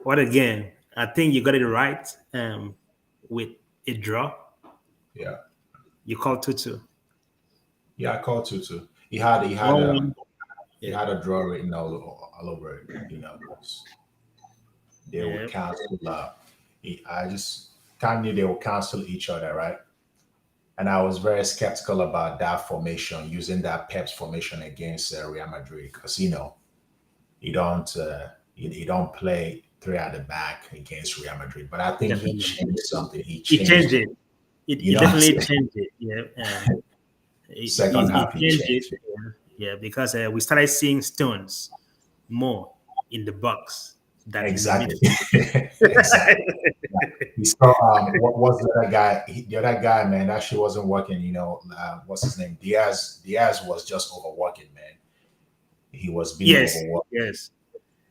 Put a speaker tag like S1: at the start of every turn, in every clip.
S1: What again? I think you got it right. With a draw,
S2: Yeah,
S1: you call 2-2.
S2: yeah, I called Tutu.
S1: One one.
S2: He
S1: Yeah,
S2: had a draw written all over it. They would
S1: yeah,
S2: cancel. I just kind of knew they would cancel each other, right? And I was very skeptical about that formation, using that Pep's formation against Real Madrid, because you don't play three at the back against Real Madrid. But I think he
S1: definitely.
S2: changed something. He
S1: It
S2: changed
S1: changed
S2: it.
S1: it. It,
S2: You
S1: it
S2: know what I'm
S1: definitely
S2: saying?
S1: changed it. Yeah,
S2: Second
S1: it
S2: half, he
S1: changed it.
S2: changed it.
S1: Yeah, because we started seeing Stones more in the box than in the
S2: Exactly.
S1: midfield.
S2: Exactly. Yeah. We saw what was the other guy? The other guy, man, that shit wasn't working. What's his name? Diaz. Diaz was just overworking, man. He was being
S1: Yes,
S2: overworked.
S1: yes.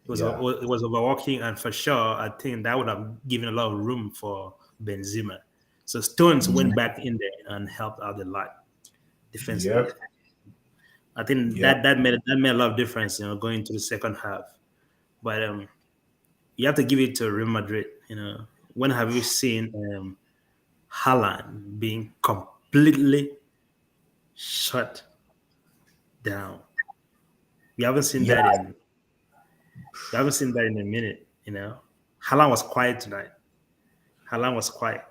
S2: Yeah.
S1: It was overworking, and for sure, I think that would have given a lot of room for Benzema. So Stones
S2: Mhm.
S1: went back in there and helped out a lot defensively.
S2: Yep.
S1: I think
S2: Yep.
S1: that made a lot of difference, going into the second half. But you have to give it to Real Madrid. When have you seen Haaland being completely shut down? We haven't seen
S2: Yeah.
S1: that in we haven't seen that in a minute. Haaland was quiet tonight. Haaland was quiet.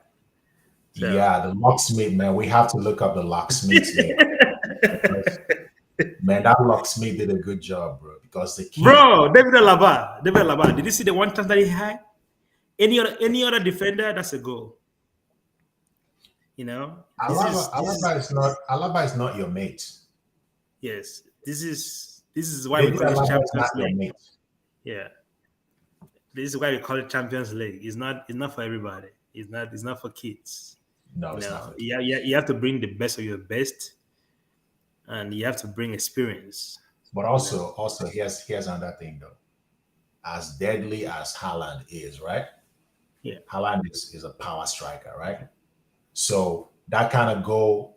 S1: So,
S2: Yeah. The locksmith, man. We have to look up the locksmith's name, because man, that locksmith did a good job, bro. Because the key,
S1: David Alaba, did you see the one chance that he had? Any other defender, that's a goal.
S2: Alaba is not your mate.
S1: Yes, this is why we
S2: David
S1: call it
S2: Alaba is not
S1: Champions
S2: your
S1: League.
S2: mate.
S1: Yeah, this is why we call it Champions League. It's not for everybody. It's not for kids.
S2: No, it's not for
S1: Yeah,
S2: kids.
S1: you have to bring the best of your best, and you have to bring experience.
S2: But
S1: You know,
S2: also here's another thing though. As deadly as Haaland is, right?
S1: yeah,
S2: Haaland is a power striker, right? So that kind of go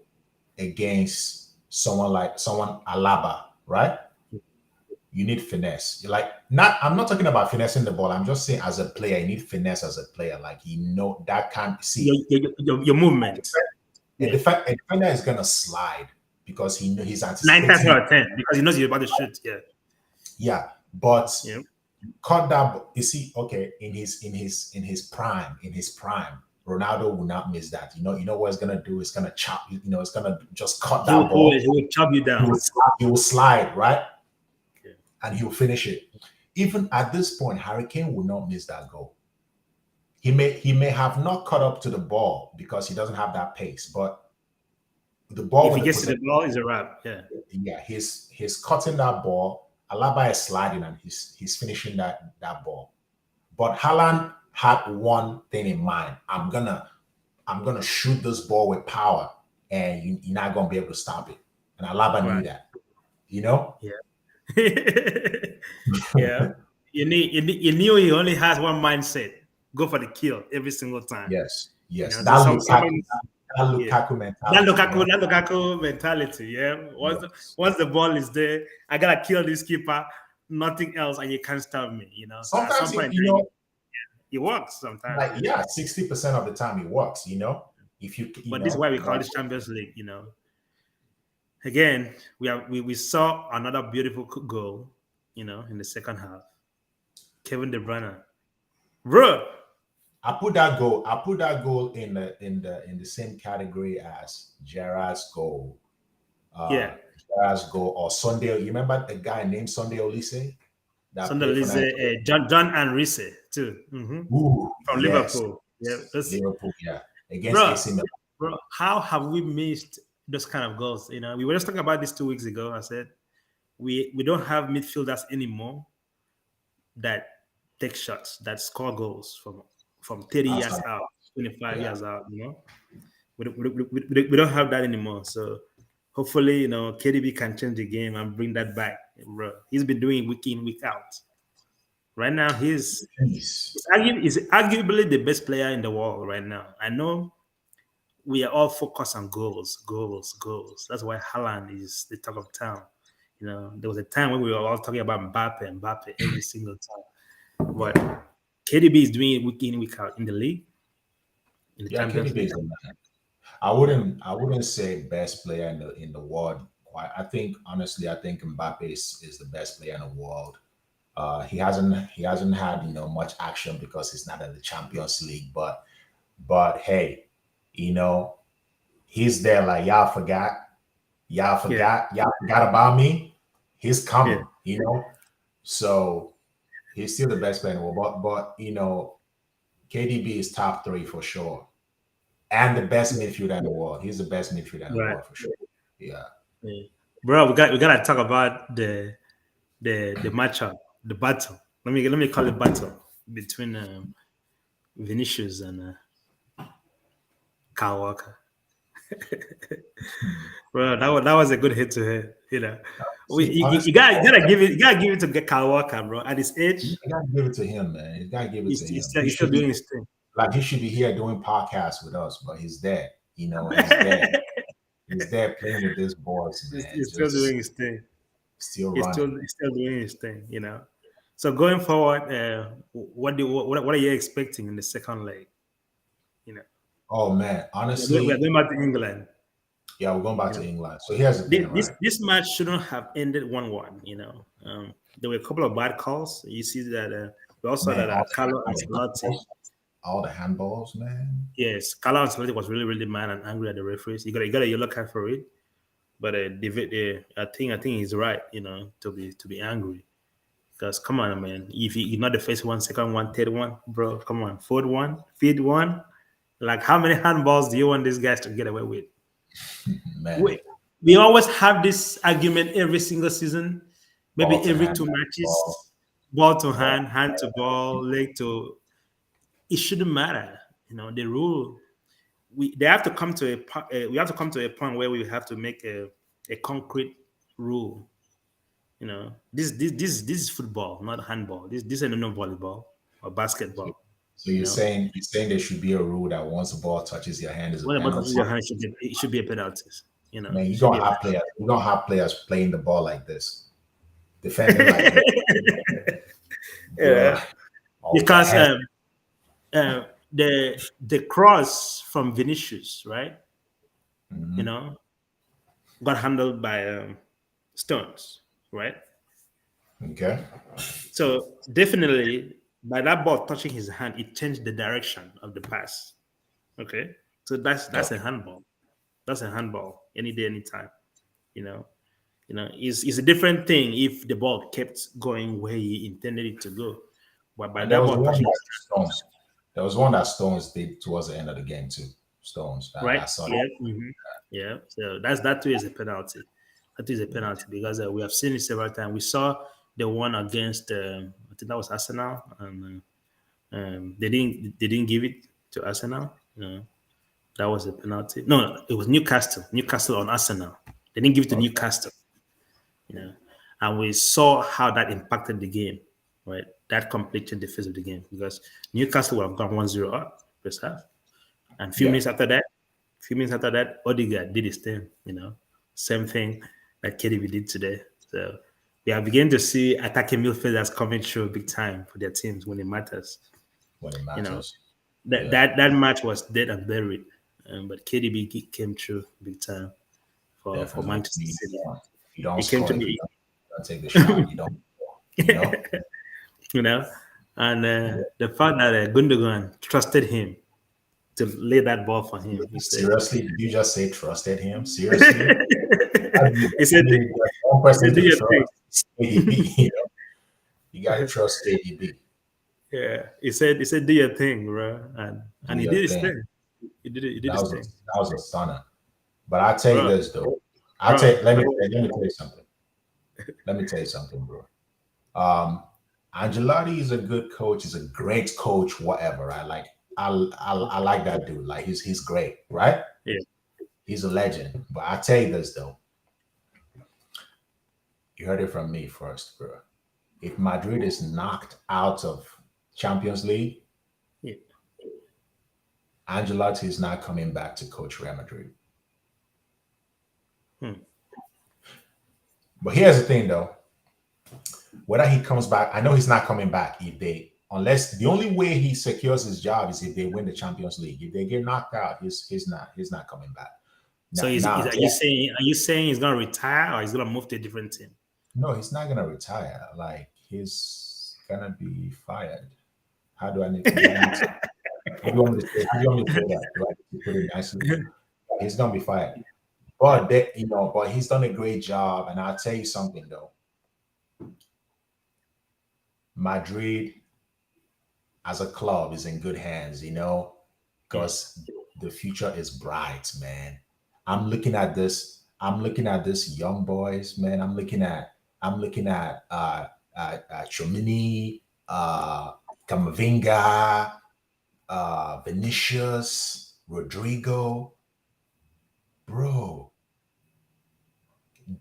S2: against someone Alaba, right? You need finesse. You're like not. I'm not talking about finessing the ball. I'm just saying as a player, you need finesse as a player. Like that can't see
S1: your movement. Yeah,
S2: a defender is gonna slide because he's
S1: 9 times
S2: anticipating.
S1: out of 10 because he knows you're about to shoot. Yeah,
S2: Yeah, but
S1: yeah.
S2: cut that. You see, okay, in his prime, Ronaldo will not miss that. You know what he's gonna do? It's gonna chop. It's gonna just cut
S1: He will,
S2: that
S1: he will,
S2: ball.
S1: he will chop you down.
S2: He will slide right,
S1: Yeah.
S2: and he'll finish it. Even at this point, Harry Kane will not miss that goal. He may have not caught up to the ball because he doesn't have that pace, but the ball
S1: If
S2: with
S1: he
S2: the
S1: gets to the
S2: possession,
S1: ball, it's a wrap. Yeah.
S2: yeah, he's cutting that ball. Alaba is sliding and he's finishing that ball. But Haaland had one thing in mind. I'm gonna shoot this ball with power, and you're not gonna be able to stop it. And Alaba knew
S1: Right.
S2: that. You know?
S1: Yeah. Yeah. You knew he only has one mindset. Go for the kill every single time.
S2: Yes, yes.
S1: So
S2: That
S1: yeah.
S2: Lukaku
S1: That
S2: mentality.
S1: Lukaku, that Lukaku mentality. Yeah.
S2: Yes.
S1: Once the ball is there, I gotta kill this keeper. Nothing else, and you can't stop me. So at
S2: Sometimes
S1: some point, it works. Sometimes,
S2: like
S1: yeah.
S2: yeah, 60% of the time it works. If
S1: But this is why we call this Champions League. Again, we saw another beautiful goal. In the second half, Kevin De Bruyne, bro.
S2: I put that goal in the same category as
S1: Yeah,
S2: Gerard's goal or Sunday. You remember the guy named Sunday Olise that played for
S1: Sondalize,
S2: Nigeria?
S1: John and Reese too,
S2: Ooh,
S1: from
S2: yes,
S1: Liverpool. Yeah,
S2: Liverpool, yeah, against
S1: bro,
S2: AC Milan.
S1: bro. How have we missed those kind of goals? We were just talking about this 2 weeks ago. I said we don't have midfielders anymore that take shots, that score goals from 30 years
S2: Outside,
S1: out, 25
S2: yeah.
S1: years out. We don't have that anymore. So hopefully, KDB can change the game and bring that back, bro. He's been doing it week in, week out. Right now,
S2: Jeez.
S1: he's arguably the best player in the world right now. I know we are all focused on goals, goals, goals. That's why Haaland is the talk of town. There was a time when we were all talking about Mbappe every single time. But
S2: Yeah.
S1: KDB is doing it week in, week out in the league, in the
S2: Yeah,
S1: Champions
S2: KDB
S1: League.
S2: is the man. I wouldn't say best player in the world. I think honestly, I think Mbappe is the best player in the world. He hasn't had much action because he's not in the Champions League, but hey, you know he's there. Like
S1: Yeah,
S2: y'all forgot about me. He's
S1: yeah,
S2: coming. So he's still the best player in the world. But KDB is top three for sure, and the best midfielder in the world. He's the best midfielder in the
S1: right.
S2: world for sure. Yeah.
S1: Yeah. Bro, we gotta talk about the matchup, the battle. Let me call it battle between Vinicius and Kyle Walker. Bro, that was a good hit to hit.
S2: See,
S1: You
S2: honestly,
S1: gotta give it to get Kyle Walker, bro. At his age,
S2: you gotta give it to him, man. You gotta give it to
S1: he's, he's
S2: him.
S1: still
S2: He
S1: he's still
S2: should be
S1: doing his thing.
S2: like he should be here doing podcasts with us, but he's there. He's there. He's there playing with this boys, man.
S1: He's still
S2: Just
S1: doing his thing.
S2: still
S1: He's still
S2: running.
S1: he's still doing his thing. So going forward, what are you expecting in the second leg? You know,
S2: Oh man,
S1: we're
S2: honestly,
S1: going back to England.
S2: yeah, we're going back
S1: You
S2: to
S1: know,
S2: England. So here's the
S1: this
S2: thing,
S1: this,
S2: right?
S1: this match shouldn't have ended 1-1. There were a couple of bad calls. You see that we also saw
S2: Man,
S1: that Carlo
S2: all the
S1: Ancelotti.
S2: handballs, all the handballs, man.
S1: Yes, Carlo Ancelotti was really really mad and angry at the referees. He got a yellow card for it. But I think he's right. To be angry. Because come on, man. If you're not the first one, second one, third one, bro, come on. Fourth one, fifth one. Like, how many handballs do you want these guys to get away with?
S2: Man,
S1: We always have this argument every single season,
S2: ball
S1: maybe
S2: to
S1: every
S2: hand,
S1: two
S2: ball,
S1: matches. Ball to
S2: ball.
S1: hand to ball, leg to. It shouldn't matter. The rule. They have to come to we have to come to a point where we have to make a concrete rule. This is football, not handball. This ain't no volleyball or
S2: So,
S1: basketball.
S2: so
S1: You
S2: you're
S1: know,
S2: saying you're saying there should be a rule that once the ball touches your hand is a
S1: when about
S2: penalty.
S1: touches your hand, it should be a penalty.
S2: Man,
S1: It
S2: you
S1: should
S2: gonna
S1: be a
S2: have players. You gonna have players playing the ball like this, defending like this,
S1: yeah,
S2: bruh. Oh, your
S1: because
S2: head.
S1: the cross from Vinicius, right? You
S2: Mhm.
S1: know, got handled by Stones, right?
S2: Okay.
S1: So definitely, by that ball touching his hand, it changed the direction of the pass. Okay, so that's
S2: Yep.
S1: a handball. That's a handball any day, anytime. You know, it's a different thing if the ball kept going where he intended it to go. But by
S2: And there
S1: that
S2: was
S1: ball
S2: one
S1: touching
S2: that
S1: his
S2: Stones. There was one that Stones did towards the end of the game too. Stones. I
S1: right,
S2: saw that.
S1: yeah, yeah. So that too is a penalty. That is a penalty because we have seen it several times. We saw the one against I think that was Arsenal, and they didn't give it to Arsenal. That was a penalty. No, it was Newcastle. Newcastle on Arsenal. They didn't give it to
S2: Okay.
S1: Newcastle. you know, and we saw how that impacted the game, right? That completed the phase of the game because Newcastle would have gone 1-0 up first half. And
S2: Yeah.
S1: a few minutes after that, Odegaard did his thing, same thing that KDB did today. So we are beginning to see attacking midfielders coming through big time for their teams when it matters.
S2: When it
S1: You know,
S2: matters.
S1: that
S2: Yeah.
S1: that, that match was dead and buried, but KDB came through big time for
S2: Definitely.
S1: Manchester City.
S2: You don't
S1: He came to
S2: score if you
S1: me,
S2: don't take the shot. You don't score. You know?
S1: you know, and
S2: Yeah.
S1: the fact that Gundogan trusted him to lay that ball for him, he said,
S2: Seriously, did you just say trusted him? Seriously?
S1: he said,
S2: There's one
S1: he said,
S2: person
S1: do
S2: to
S1: your thing.
S2: trust. KDB, you gotta trust KDB.
S1: Yeah, he said, do your thing, bro, and
S2: Do
S1: he
S2: your
S1: did his
S2: thing.
S1: thing. He did
S2: That
S1: his
S2: was
S1: thing,
S2: a stunner. But I tell you
S1: bro,
S2: this though.
S1: bro.
S2: Let me tell you something. Let me tell you something, bro. Um, Angelotti is a good coach. He's a great coach. Whatever. I like that dude. Like he's great, right?
S1: Yeah,
S2: He's a legend. But I tell you this though. You heard it from me first, bro. If Madrid is knocked out of Champions League,
S1: yeah.
S2: Angelotti is not coming back to coach Real Madrid.
S1: Hmm.
S2: But here's the thing, though. Whether he comes back, I know he's not coming back if they unless the only way he secures his job is if they win the Champions League. If they get knocked out, he's not coming back.
S1: So
S2: Now, now
S1: are you saying he's gonna retire or he's gonna move to a different team?
S2: no, he's not gonna retire. Like he's gonna be fired. How do I need? Do I need to? How do you want me to say? How do you want me to say that? Do I need to put it nicely? He's gonna be fired. But but he's done a great job. And I'll tell you something though. Madrid as a club is in good hands,
S1: Yeah.
S2: because the future is bright, man. I'm looking at this. I'm looking at this young boys, man. I'm looking at Chomini, Camavinga, Vinicius, Rodrigo, bro.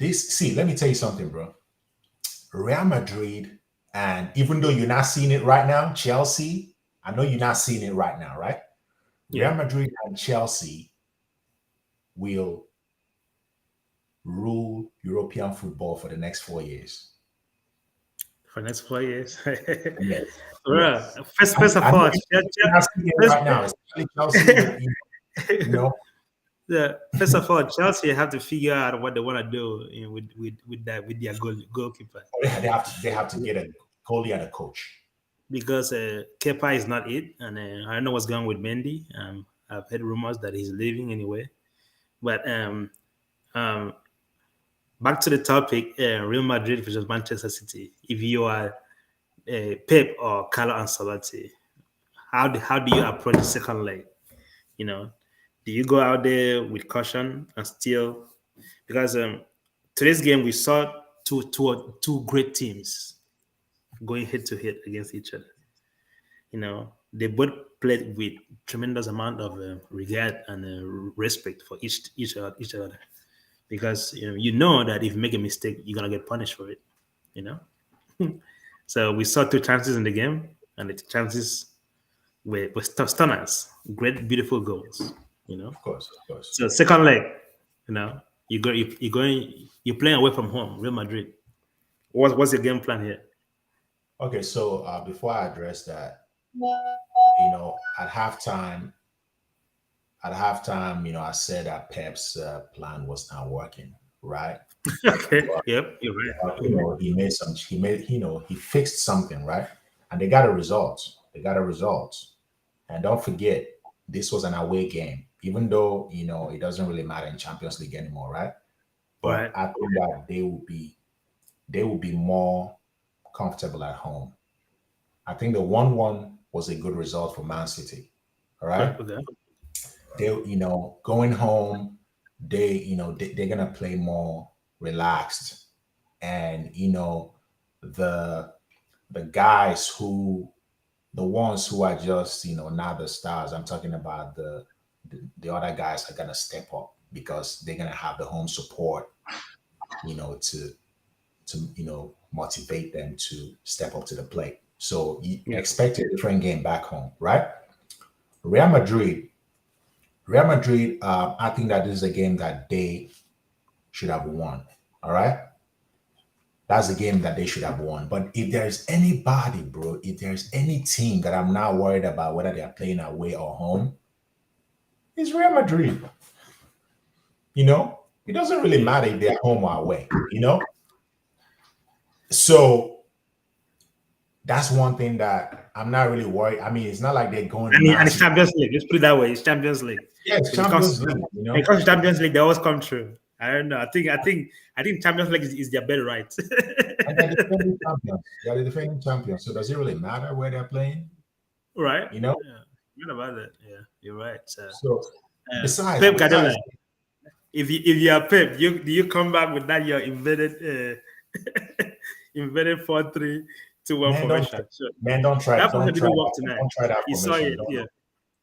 S2: Let me tell you something, bro. Real Madrid, and even though you're not seeing it right now, Chelsea, I know you're not seeing it right now, right?
S1: Yeah.
S2: Real Madrid and Chelsea will rule European football for the next 4 years.
S1: For next 4 years.
S2: Yes,
S1: Well,
S2: yes.
S1: first of
S2: I know
S1: all,
S2: you're not seeing it
S1: first,
S2: right now, especially Chelsea with you know.
S1: first of all, Chelsea have to figure out what they want to do with their goalkeeper,
S2: They have to get a goalie and a coach.
S1: because Kepa is not it, and I don't know what's going on with Mendy. I've heard rumors that he's leaving anyway. But um, back to the topic, Real Madrid versus Manchester City. If you are Pep or Carlo Ancelotti, how do you approach the second leg? You know, do you go out there with caution and still, because today's game we saw two great teams going head to head against each other. They both played with tremendous amount of regard and respect for each other, because you know that if you make a mistake, you're gonna get punished for it. You know, so we saw two chances in the game, and the chances were stunners, great, beautiful goals. You know,
S2: Of course, of course.
S1: so second leg, you're playing away from home, Real Madrid. What's your game plan here?
S2: Okay, so before I address that, at halftime, I said that Pep's plan was not working, right?
S1: Okay,
S2: But,
S1: yep, you're right.
S2: he fixed something, right? And they got a result. They got a result. And don't forget, this was an away game, even though it doesn't really matter in Champions League anymore, right? But
S1: Right,
S2: I think that they will be more comfortable at home. I think the 1-1 was a good result for Man City. All
S1: okay,
S2: right.
S1: okay.
S2: Going home, they're gonna play more relaxed, and the the guys who the ones who are just not the stars. I'm talking about the other guys are gonna step up because they're gonna have the home support, to motivate them to step up to the plate. So you
S1: Yeah,
S2: expect a different game back home, right? Real Madrid, Real Madrid. I think that this is a game that they should have won. All right, that's a game that they should have won. But if there's anybody, bro, if there's any team that I'm not worried about whether they're playing away or home, it's Real Madrid. It doesn't really
S1: yeah.
S2: matter if they're home or away. So that's one thing that I'm not really worried. I mean, it's not like they're going
S1: And it's
S2: massive.
S1: Champions League. Let's put it that way. It's Champions League.
S2: Yeah, it's
S1: When it comes
S2: Champions
S1: to
S2: League.
S1: when it comes to Champions League, they always come true. I don't know. I think Champions League is their better right.
S2: And they're defending champions. They're the defending champions. So does it really matter where they're playing?
S1: Right?
S2: You know?
S1: Yeah. What about that? Yeah, you're right. So,
S2: So besides,
S1: Pep Guardiola,
S2: besides,
S1: if you are Pep, do you come back with that your invented 4-3-2-1
S2: man, don't
S1: formation? Sure.
S2: man, don't try,
S1: That
S2: don't
S1: formation
S2: try
S1: didn't work
S2: that.
S1: tonight.
S2: Don't try that
S1: You saw
S2: formation.
S1: it.
S2: Don't
S1: Yeah,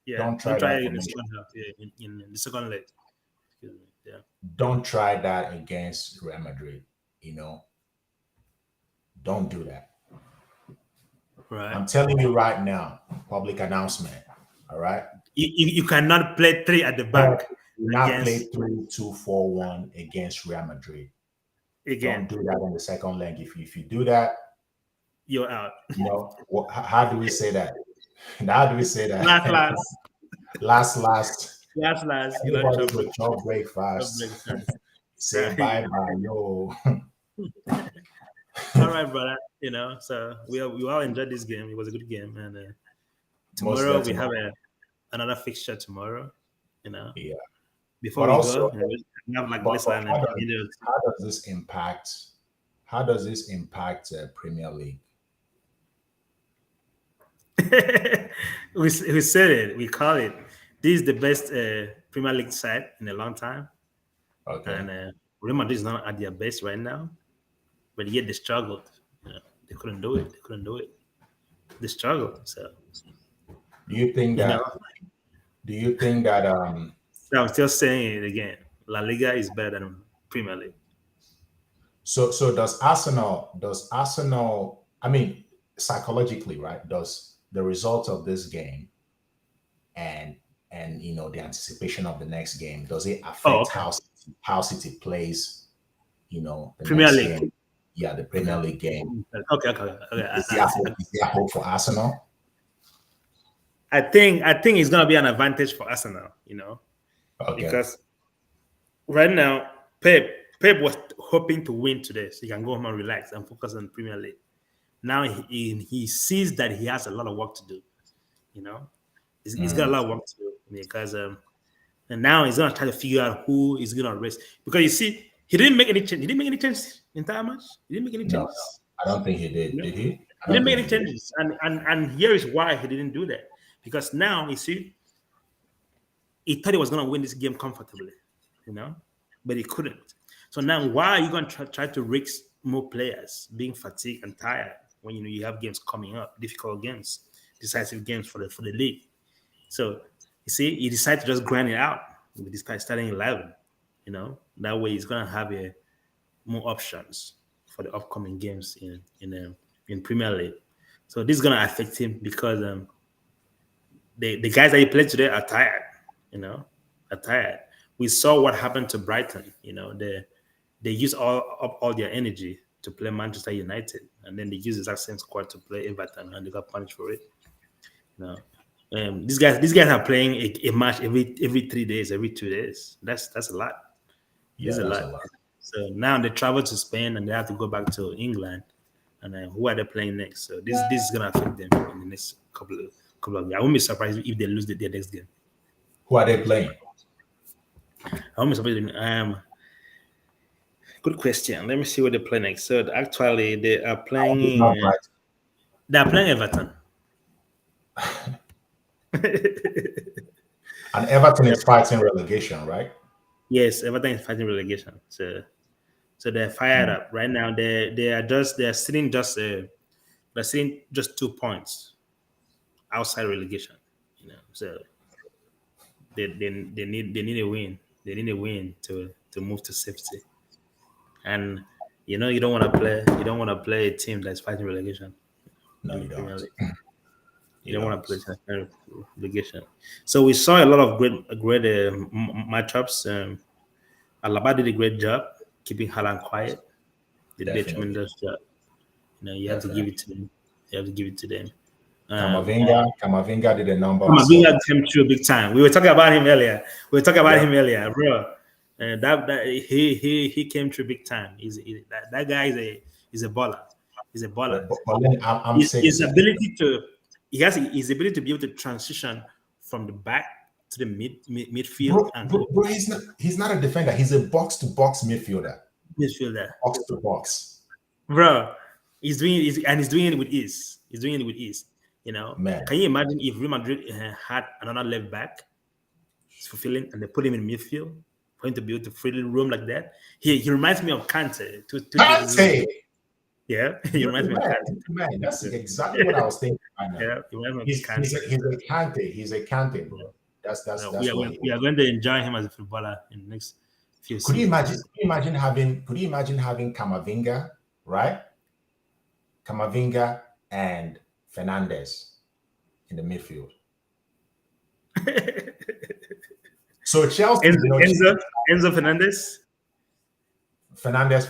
S1: yeah.
S2: don't try
S1: Don't try
S2: that
S1: it in the
S2: formation.
S1: second half. Yeah, in the second leg. Excuse me. Yeah.
S2: Don't try that against Real Madrid. Don't do that.
S1: Right.
S2: I'm telling you right now, public announcement. All right.
S1: You cannot play three at the
S2: No,
S1: back
S2: do not play
S1: against
S2: 3-2-4-1 against Real Madrid. Don't
S1: again.
S2: do that in the second leg. If you do that,
S1: you're out.
S2: How do we say that? How do we say
S1: last,
S2: that?
S1: last,
S2: Last.
S1: last.
S2: Everybody
S1: Trouble,
S2: go chop
S1: trouble
S2: breakfast.
S1: breakfast.
S2: Say
S1: Right.
S2: bye bye, yo.
S1: All right, brother. So we all enjoyed this game. It was a good game, and
S2: Most
S1: tomorrow we
S2: definitely.
S1: have another fixture tomorrow. You know,
S2: Yeah.
S1: before
S2: But
S1: we go,
S2: also,
S1: we have like
S2: but,
S1: less
S2: but
S1: than a
S2: how
S1: minute.
S2: does this impact? How does this impact Premier League?
S1: We said it. We call it. This is the best Premier League side in a long time,
S2: Okay.
S1: and Real Madrid is not at their best right now, but yet they struggled. They couldn't do it. They couldn't do it. They struggled. So
S2: Do you think
S1: you know,
S2: that? Do you think that?
S1: so I'm still saying it again. La Liga is better than Premier League.
S2: So does Arsenal? Does Arsenal? I mean, psychologically, right? Does the result of this game and the anticipation of the next game, does it
S1: Oh,
S2: affect
S1: okay.
S2: how City plays? The
S1: Premier
S2: next
S1: League.
S2: game. Yeah, the
S1: Okay.
S2: Premier League game.
S1: Okay.
S2: Is there hope for Arsenal?
S1: I think it's gonna be an advantage for Arsenal.
S2: Okay.
S1: Because right now Pep was hoping to win today, so he can go home and relax and focus on Premier League. Now he sees that he has a lot of work to do. You know, he's got a
S2: Mm,
S1: lot of work to do because and now he's gonna try to figure out who is gonna rest. Because you see, he didn't make any change. He didn't make any changes in entire match. He didn't make any
S2: no,
S1: changes.
S2: I don't think he
S1: You
S2: did.
S1: know,
S2: Did he? I
S1: he
S2: don't
S1: didn't make
S2: think
S1: any
S2: he did.
S1: changes, and here is why he didn't do that. Because now you see, he thought he was gonna win this game comfortably, you know, but he couldn't. So now, why are you gonna try to risk more players being fatigued and tired when you have games coming up, difficult games, decisive games for the league? So you see, he decided to just grind it out with this starting 11. That way he's gonna have more options for the upcoming games in Premier League. So this is gonna affect him because the guys that he played today are tired. You know, are tired. We saw what happened to Brighton. They use all their energy to play Manchester United, and then they use the exact same squad to play Everton, and they got punished for it. You know, these guys are playing a match every 3 days, every 2 days. That's a lot. This
S2: Yeah,
S1: is a
S2: that's
S1: lot.
S2: a lot.
S1: So now they travel to Spain and they have to go back to England, and who are they playing next? So this is gonna affect them in the next couple of years. I won't be surprised if they lose their next game.
S2: Who are they playing?
S1: I won't be surprised. Good question. Let me see what they play next. So actually, they are
S2: I hope it's not
S1: playing.
S2: Brighton.
S1: They are playing Everton.
S2: And Everton is fighting relegation, right?
S1: Yes, Everton is fighting relegation. So they're fired
S2: Mm.
S1: up right now. They're sitting just 2 points outside relegation. So they need a win. They need a win to move to safety. And you don't want to play a team that's fighting relegation
S2: No,
S1: in the
S2: you
S1: Premier
S2: don't.
S1: League. You
S2: You
S1: don't want
S2: don't.
S1: to play relegation. So we saw a lot of great matchups. Alaba did a great job keeping Haaland quiet. They did a
S2: Definitely.
S1: tremendous job. You have to give
S2: Definitely.
S1: it to them. You have to give it to them. Um,
S2: Kamavinga did a number on
S1: Kamavinga
S2: Silva.
S1: came through big time. We were talking about him earlier.
S2: Yep.
S1: Bro. That he came through big time. That guy is a baller. He's a baller.
S2: But then I'm
S1: His,
S2: saying
S1: his
S2: this.
S1: ability to he has his ability to be able to transition from the back to the midfield and
S2: Bro, he's not a defender. He's a box to box midfielder.
S1: midfielder.
S2: Box to box.
S1: Bro, he's doing it with ease. He's doing it with ease.
S2: Man.
S1: Can you imagine if Real Madrid had another left back fulfilling and they put him in midfield for him to be able to freely roam like that? He reminds me of Kante. Two seasons
S2: Kante!
S1: ago. Yeah, he reminds me of
S2: Man,
S1: Kante.
S2: man, that's exactly what I was thinking right now.
S1: Yeah, he reminds me of
S2: He's
S1: Kante.
S2: a Kante. He's a Kante,
S1: Yeah.
S2: bro. That's that's
S1: So we
S2: that's
S1: are
S2: what
S1: going,
S2: he
S1: we
S2: is.
S1: are going to enjoy him as a footballer in the next few
S2: Could you imagine?
S1: seasons.
S2: Could you imagine having Kamavinga, right? Kamavinga and Fernandez in the midfield. So Chelsea,
S1: Enzo Fernandez.
S2: Fernandez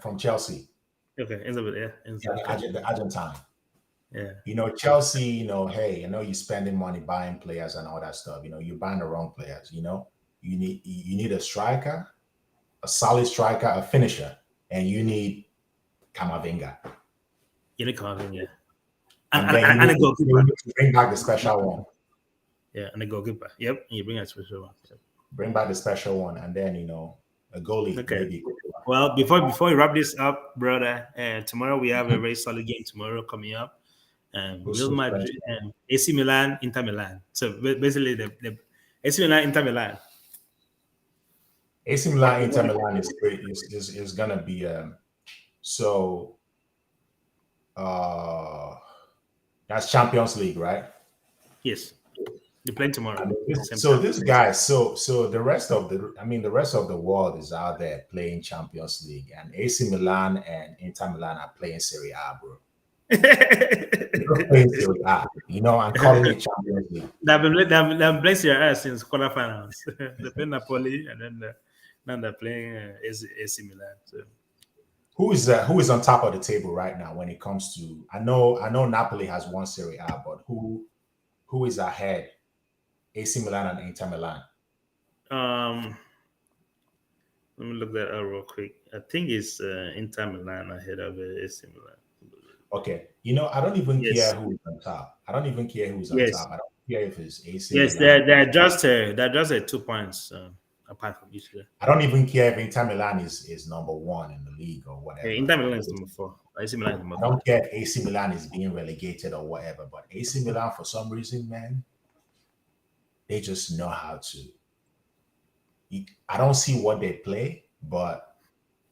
S2: from Chelsea.
S1: Okay, ends up with yeah, ends
S2: Yeah,
S1: okay.
S2: the Argentine.
S1: Yeah.
S2: Chelsea, hey, you're spending money buying players and all that stuff. You're buying the wrong players. You need a striker, a solid striker, a finisher, and you need Kamavinga.
S1: You need Calvin, yeah. And
S2: And
S1: and,
S2: then
S1: and, and a
S2: you
S1: goalkeeper.
S2: need to bring back the special one.
S1: Yeah, and a goalkeeper. Yep. And you bring a special one. Yep.
S2: Bring back the special one, and then a goalie
S1: Okay.
S2: maybe.
S1: Well, before we wrap this up, brother, tomorrow we have a very solid game tomorrow coming up. Real
S2: Who's playing?
S1: Madrid and AC Milan, Inter Milan. So basically, the AC Milan, Inter Milan.
S2: AC
S1: What,
S2: Milan,
S1: what
S2: Inter
S1: do
S2: Milan is gonna be so uh that's Champions League, right?
S1: yes, they're playing tomorrow,
S2: I mean,
S1: same
S2: so
S1: time.
S2: this guy, so the rest of the world is out there playing Champions League, and AC Milan and Inter Milan are playing Serie A, bro. They're playing Serie A, and calling it Champions League.
S1: they've been playing Serie A since quarterfinals. They play Napoli, and then now they're playing AC Milan. So
S2: Who is on top of the table right now when it comes to? I know Napoli has won Serie A, but who is ahead? AC Milan and Inter Milan.
S1: um, let me look that up real quick. I think it's Inter Milan ahead of AC Milan.
S2: Okay, I don't even care
S1: Yes,
S2: who's on top. I don't even care who's on
S1: yes,
S2: top. I don't care if it's AC
S1: yes.
S2: Milan.
S1: They're just 2 points apart from each other.
S2: I don't even care if Inter Milan is number one in the league or
S1: Yeah,
S2: whatever.
S1: Inter Milan is number 4. AC Milan is number
S2: I
S1: 5.
S2: don't care if AC Milan is being relegated or whatever. But AC Milan, for some reason, man, they just know how to. I don't see what they play, but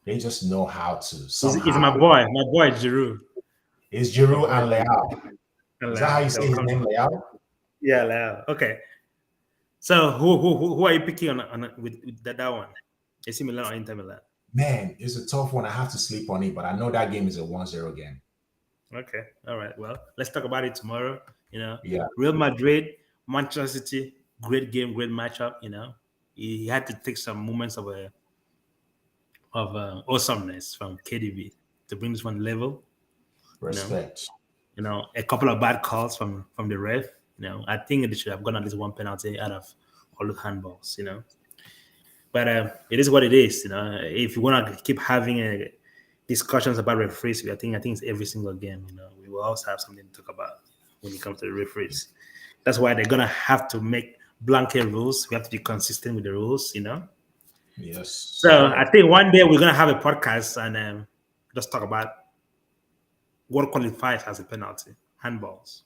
S2: they just know how to
S1: It's
S2: somehow.
S1: my boy Giroud.
S2: It's
S1: My
S2: Giroud
S1: boy
S2: and
S1: Giroud.
S2: Leao.
S1: And
S2: Is that how you
S1: they'll
S2: say his
S1: come.
S2: name, Leao?
S1: Yeah, Leao. Okay. So who are you picking on with that one? AC Milan or Inter Milan?
S2: Man, it's a tough one. I have to sleep on it, but I know that game is a 1-0 game.
S1: Okay. All right. Well, let's talk about it tomorrow. You know,
S2: Yeah,
S1: Real Madrid, Manchester City, great game, great matchup. He had to take some moments of awesomeness from KDB to bring this one level. You know,
S2: respect.
S1: a couple of bad calls from the ref. I think they should have gotten at least one penalty out of all the handballs. But it is what it is. If you want to keep having discussions about referees, I think it's every single game. We will always have something to talk about when it comes to the referees. That's why they're gonna have to make blanket rules. We have to be consistent with the rules.
S2: Yes,
S1: So
S2: sir.
S1: I think one day we're gonna have a podcast and just talk about what qualifies as a penalty, handballs.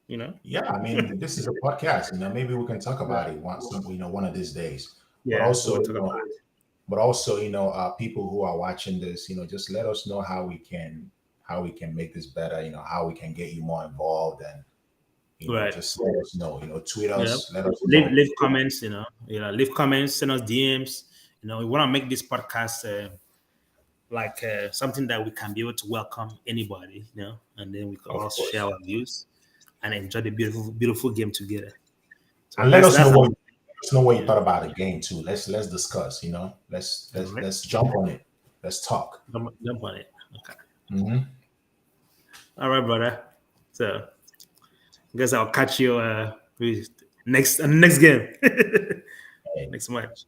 S1: You know.
S2: Yeah, I mean, this is a podcast. Maybe we can talk
S1: Yeah.
S2: about it one of these days. But
S1: Yeah.
S2: also,
S1: We'll talk about it.
S2: people who are watching this, just let us know how we can make this better. How we can get you more involved, and
S1: Right.
S2: just let us know. Tweet
S1: Yeah.
S2: us, let us
S1: Leave
S2: know.
S1: leave comments. Leave comments. Send us DMs. We want to make this podcast like something that we can be able to welcome anybody. And then we can
S2: Of
S1: all share
S2: course,
S1: our views and enjoy the beautiful, beautiful game together. So
S2: and let
S1: that's
S2: us know
S1: that's
S2: what
S1: our,
S2: let us know what you
S1: yeah.
S2: thought about the game too. Let's discuss. Let's
S1: All
S2: let's
S1: right.
S2: let's jump on it. Let's talk.
S1: Jump on it. Okay.
S2: Hmm.
S1: All right, brother. So I guess I'll catch you next game,
S2: Hey,
S1: next match.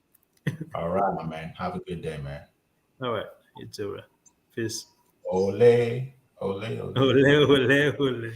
S2: all right, my man. Have a good day, man.
S1: All right. You too, bro. Peace.
S2: Ole, ole, ole.
S1: Ole, ole, ole.